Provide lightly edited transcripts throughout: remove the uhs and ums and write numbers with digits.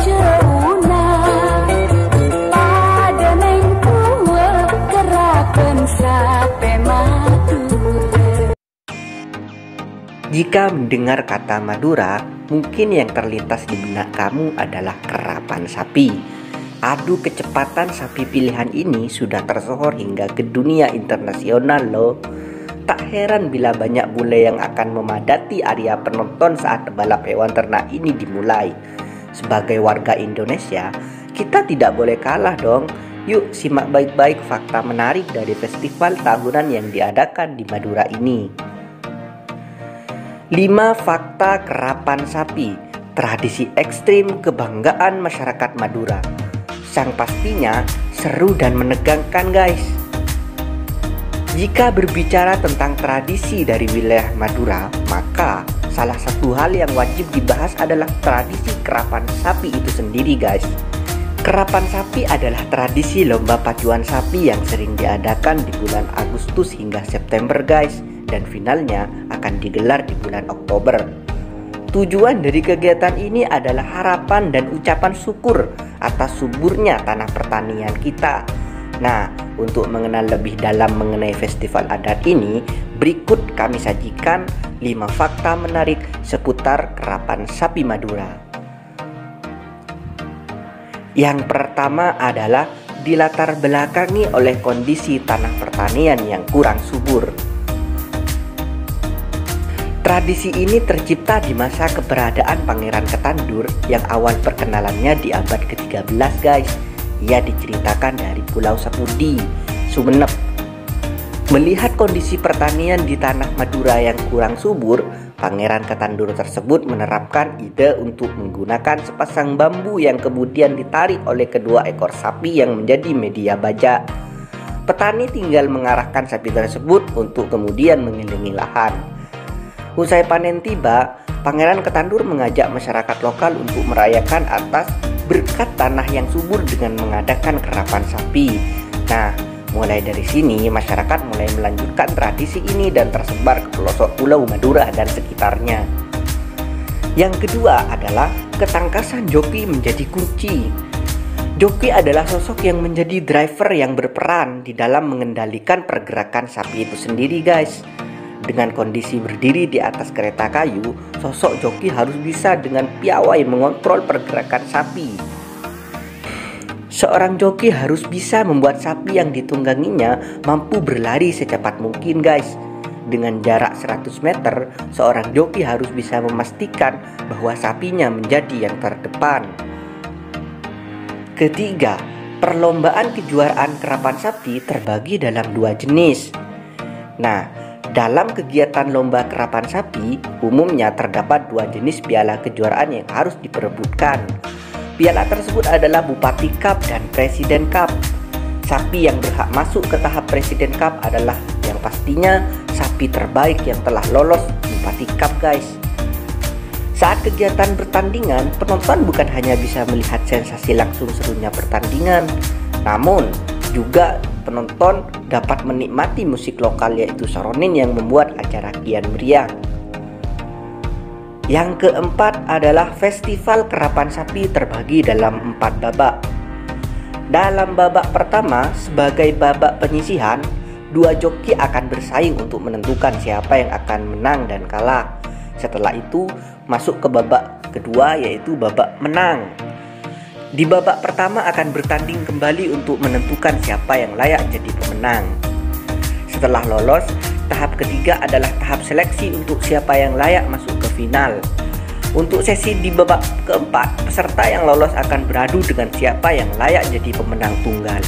ceruna pada neng tua kerapen sape Madura. Jika mendengar kata Madura, mungkin yang terlintas di benak kamu adalah kerapan sapi. Adu kecepatan sapi pilihan ini sudah tersohor hingga ke dunia internasional loh. Tak heran bila banyak bule yang akan memadati area penonton saat balap hewan ternak ini dimulai. Sebagai warga Indonesia, kita tidak boleh kalah dong. Yuk simak baik-baik fakta menarik dari festival tahunan yang diadakan di Madura ini. 5 fakta kerapan sapi, tradisi ekstrim kebanggaan masyarakat Madura. Sang pastinya seru dan menegangkan guys. Jika berbicara tentang tradisi dari wilayah Madura, maka salah satu hal yang wajib dibahas adalah tradisi kerapan sapi itu sendiri guys. Kerapan sapi adalah tradisi lomba pacuan sapi yang sering diadakan di bulan Agustus hingga September guys, dan finalnya akan digelar di bulan Oktober. Tujuan dari kegiatan ini adalah harapan dan ucapan syukur atas suburnya tanah pertanian kita. Nah, untuk mengenal lebih dalam mengenai festival adat ini, berikut kami sajikan 5 fakta menarik seputar kerapan sapi Madura. Yang pertama adalah dilatar belakangi oleh kondisi tanah pertanian yang kurang subur. Tradisi ini tercipta di masa keberadaan Pangeran Ketandur yang awal perkenalannya di abad ke-13 guys. Ia diceritakan dari Pulau Sapudi, Sumeneb. Melihat kondisi pertanian di tanah Madura yang kurang subur, Pangeran Ketandur tersebut menerapkan ide untuk menggunakan sepasang bambu yang kemudian ditarik oleh kedua ekor sapi yang menjadi media baja. Petani tinggal mengarahkan sapi tersebut untuk kemudian mengelilingi lahan. Usai panen tiba, Pangeran Ketandur mengajak masyarakat lokal untuk merayakan atas berkat tanah yang subur dengan mengadakan kerapan sapi. Nah, mulai dari sini masyarakat mulai melanjutkan tradisi ini dan tersebar ke pelosok Pulau Madura dan sekitarnya. Yang kedua adalah ketangkasan joki menjadi kunci. Joki adalah sosok yang menjadi driver yang berperan di dalam mengendalikan pergerakan sapi itu sendiri guys. Dengan kondisi berdiri di atas kereta kayu, sosok joki harus bisa dengan piawai mengontrol pergerakan sapi. Seorang joki harus bisa membuat sapi yang ditungganginya mampu berlari secepat mungkin guys. Dengan jarak 100 meter, seorang joki harus bisa memastikan bahwa sapinya menjadi yang terdepan. Ketiga, perlombaan kejuaraan kerapan sapi terbagi dalam 2 jenis. Nah, dalam kegiatan lomba kerapan sapi, umumnya terdapat 2 jenis piala kejuaraan yang harus diperebutkan. Piala tersebut adalah Bupati Cup dan Presiden Cup. Sapi yang berhak masuk ke tahap Presiden Cup adalah yang pastinya sapi terbaik yang telah lolos Bupati Cup guys. Saat kegiatan pertandingan, penonton bukan hanya bisa melihat sensasi langsung serunya pertandingan, namun juga penonton dapat menikmati musik lokal yaitu saronin yang membuat acara kian meriah. Yang keempat adalah festival kerapan sapi terbagi dalam 4 babak. Dalam babak pertama sebagai babak penyisihan, 2 joki akan bersaing untuk menentukan siapa yang akan menang dan kalah. Setelah itu masuk ke babak kedua yaitu babak menang. Di babak pertama akan bertanding kembali untuk menentukan siapa yang layak jadi pemenang. Setelah lolos, tahap ketiga adalah tahap seleksi untuk siapa yang layak masuk ke final. Untuk sesi di babak keempat, peserta yang lolos akan beradu dengan siapa yang layak jadi pemenang tunggal.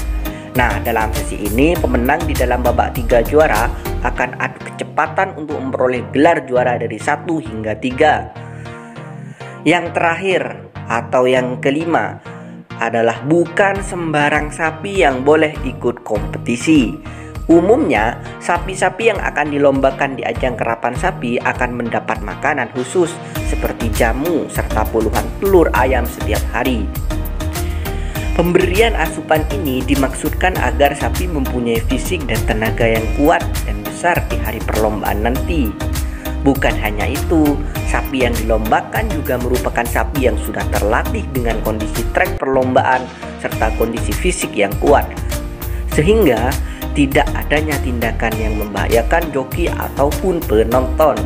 Nah, dalam sesi ini, pemenang di dalam babak 3 juara akan adu kecepatan untuk memperoleh gelar juara dari 1 hingga 3. Yang terakhir atau yang kelima adalah bukan sembarang sapi yang boleh ikut kompetisi. Umumnya, sapi-sapi yang akan dilombakan di ajang kerapan sapi akan mendapat makanan khusus seperti jamu serta puluhan telur ayam setiap hari. Pemberian asupan ini dimaksudkan agar sapi mempunyai fisik dan tenaga yang kuat dan besar di hari perlombaan nanti. Bukan hanya itu, sapi yang dilombakan juga merupakan sapi yang sudah terlatih dengan kondisi trek perlombaan serta kondisi fisik yang kuat, sehingga tidak adanya tindakan yang membahayakan joki ataupun penonton.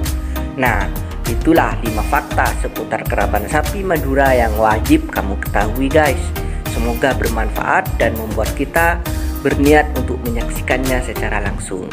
Nah, itulah 5 fakta seputar keraban sapi Madura yang wajib kamu ketahui guys. Semoga bermanfaat dan membuat kita berniat untuk menyaksikannya secara langsung.